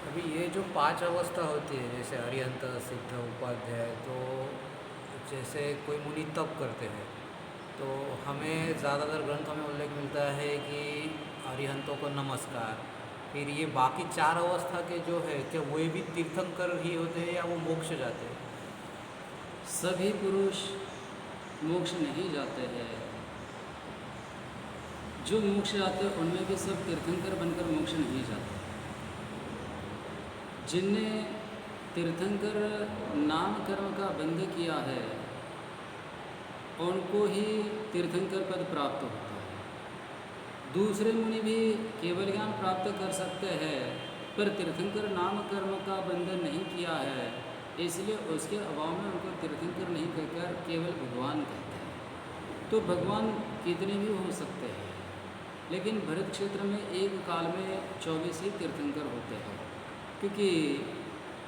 अभी ये जो 5 अवस्था होती है जैसे अरिहंत, सिद्ध, उपाध्याय, तो जैसे कोई मुनि तप करते हैं तो हमें ज़्यादातर ग्रंथों में उल्लेख मिलता है कि अरिहंतों को नमस्कार। फिर ये बाकी 4 अवस्था के जो है क्या वे भी तीर्थंकर ही होते हैं या वो मोक्ष जाते हैं? सभी पुरुष मोक्ष नहीं जाते हैं। जो मोक्ष जाते हैं उनमें भी सब तीर्थंकर बनकर मोक्ष नहीं जाते। जिनने तीर्थंकर नाम कर्म का बंध किया है उनको ही तीर्थंकर पद प्राप्त होता है। दूसरे मुनि भी केवल ज्ञान प्राप्त कर सकते हैं, पर तीर्थंकर नाम कर्म का बंधन नहीं किया है, इसलिए उसके अभाव में उनको तीर्थंकर नहीं कहकर केवल भगवान कहते हैं। तो भगवान कितने भी हो सकते हैं, लेकिन भरत क्षेत्र में एक काल में 24 ही तीर्थंकर होते हैं, क्योंकि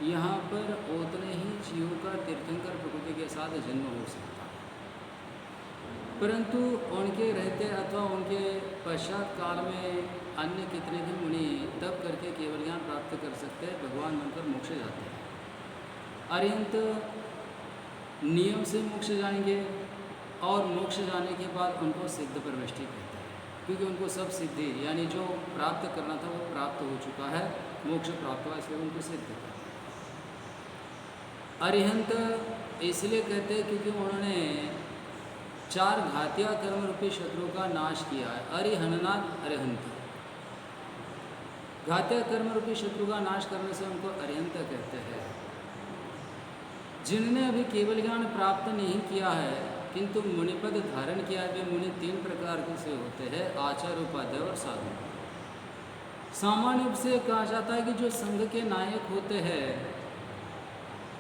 यहाँ पर उतने ही जीवों का तीर्थंकर प्रकृति के साथ जन्म हो सकता है। परंतु उनके रहते अथवा उनके पश्चात काल में अन्य कितने भी मुनि तप करके केवल ज्ञान प्राप्त कर सकते हैं, भगवान बनकर मोक्ष जाते हैं। अरिहंत नियम से मोक्ष जाएंगे और मोक्ष जाने के बाद उनको सिद्ध प्रविष्टि कहते हैं, क्योंकि उनको सब सिद्धि यानी जो प्राप्त करना था वो प्राप्त हो चुका है, मोक्ष प्राप्त हुआ, इसलिए उनको सिद्ध कहते हैं। अरिहंत इसलिए कहते हैं क्योंकि उन्होंने 4 घातिया कर्म रूपी शत्रु का नाश किया है। अरिहननाथ अरिहंत, घातिया कर्म रूपी शत्रु का नाश करने से उनको अरिहंत कहते हैं। जिन्होंने अभी केवल ज्ञान प्राप्त नहीं किया है किंतु मुनिपद धारण किया है, वे मुनि 3 प्रकार के से होते हैं, आचार्य, उपाध्याय और साधु। सामान्य रूप से कहा जाता है कि जो संघ के नायक होते हैं,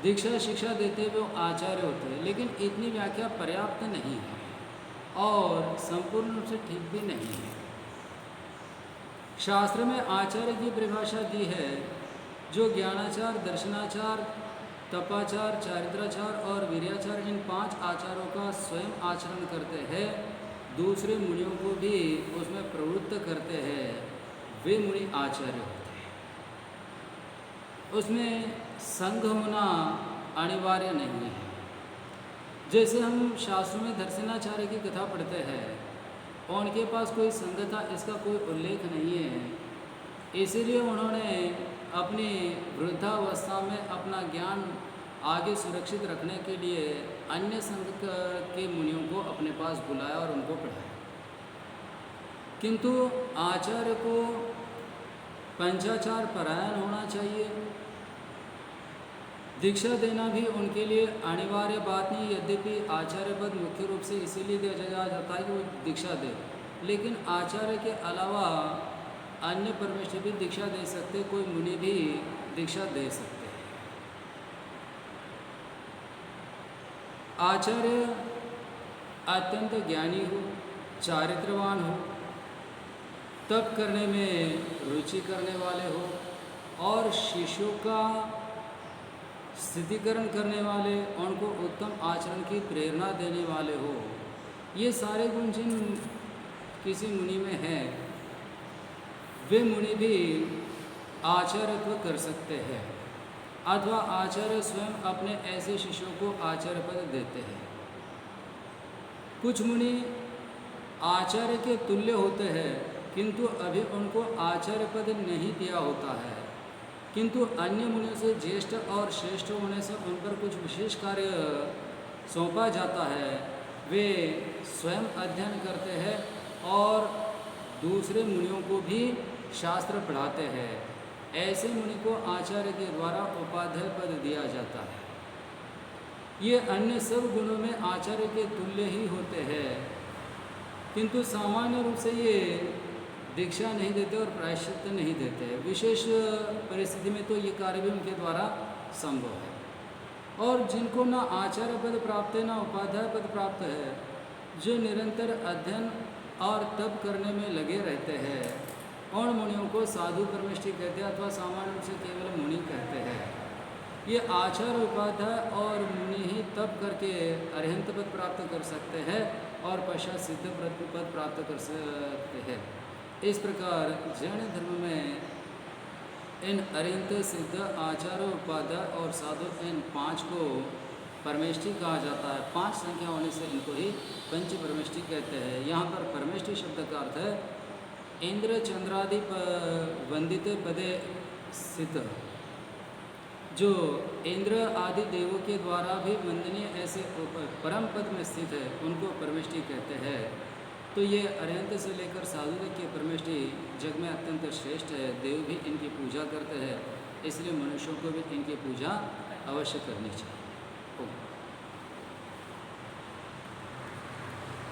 दीक्षा शिक्षा देते हुए वो आचार्य होते हैं, लेकिन इतनी व्याख्या पर्याप्त नहीं है और संपूर्ण रूप से ठीक भी नहीं है। शास्त्र में आचार्य की परिभाषा दी है जो ज्ञानाचार, दर्शनाचार, तपाचार, चारित्राचार और वीर्याचार, इन 5 आचारों का स्वयं आचरण करते हैं, दूसरे मुनियों को भी उसमें प्रवृत्त करते हैं, वे मुनि आचार्य होते हैं। उसमें संघ होना अनिवार्य नहीं है। जैसे हम शास्त्रों में दर्शनाचार्य की कथा पढ़ते हैं, उनके पास कोई संघ था इसका कोई उल्लेख नहीं है, इसीलिए उन्होंने अपनी वृद्धावस्था में अपना ज्ञान आगे सुरक्षित रखने के लिए अन्य संघ के मुनियों को अपने पास बुलाया और उनको पढ़ाया। किंतु आचार्य को पंचाचार परायण होना चाहिए। दीक्षा देना भी उनके लिए अनिवार्य बात नहीं, यद्यपि आचार्य पद मुख्य रूप से इसीलिए दिया जाता है कि वो दीक्षा दे, लेकिन आचार्य के अलावा अन्य परमेश्वर भी दीक्षा दे सकते, कोई मुनि भी दीक्षा दे सकते हैं। आचार्य अत्यंत ज्ञानी हो, चारित्रवान हो, तप करने में रुचि करने वाले हो और शिष्यों का स्थितिकरण करने वाले, उनको उत्तम आचरण की प्रेरणा देने वाले हो। ये सारे गुण जिन किसी मुनि में हैं, वे मुनि भी आचार्यत्व कर सकते हैं अथवा आचार्य स्वयं अपने ऐसे शिष्यों को आचार्य पद देते हैं। कुछ मुनि आचार्य के तुल्य होते हैं किंतु अभी उनको आचार्य पद नहीं दिया होता है, किंतु अन्य मुनियों से ज्येष्ठ और श्रेष्ठ होने से उन पर कुछ विशेष कार्य सौंपा जाता है। वे स्वयं अध्ययन करते हैं और दूसरे मुनियों को भी शास्त्र पढ़ाते हैं। ऐसे मुनि को आचार्य के द्वारा उपाध्याय पद दिया जाता है। ये अन्य सब गुणों में आचार्य के तुल्य ही होते हैं, किंतु सामान्य रूप से ये दीक्षा नहीं देते और प्रायश्चित नहीं देते। विशेष परिस्थिति में तो ये कार्य भी उनके द्वारा संभव है। और जिनको ना आचार्य पद प्राप्त है ना उपाध्याय पद प्राप्त है, जो निरंतर अध्ययन और तप करने में लगे रहते हैं, उन मुनियों को साधु परमेष्ठी कहते हैं अथवा सामान्य रूप से केवल मुनि कहते हैं। ये आचार्य, उपाध्याय और मुनि ही तप करके अरिहंत पद प्राप्त कर सकते हैं और पश्चात सिद्ध पद प्राप्त कर सकते हैं। इस प्रकार जैन धर्म में इन अरिहंत सिद्ध आचार्य उपाध्याय और साधु इन पांच को परमेष्टि कहा जाता है। 5 संख्या होने से इनको ही पंच परमेष्टि कहते हैं। यहाँ पर परमेष्टि शब्द का अर्थ है इंद्र चंद्रादि वंदित पदे स्थित, जो इंद्र आदि देवों के द्वारा भी वंदनीय ऐसे परम पद में स्थित है, उनको परमेष्टि कहते हैं। तो ये अरिहंत से लेकर साधु तक की परमेष्टि जग में अत्यंत श्रेष्ठ है। देव भी इनकी पूजा करते हैं, इसलिए मनुष्यों को भी इनकी पूजा अवश्य करनी चाहिए।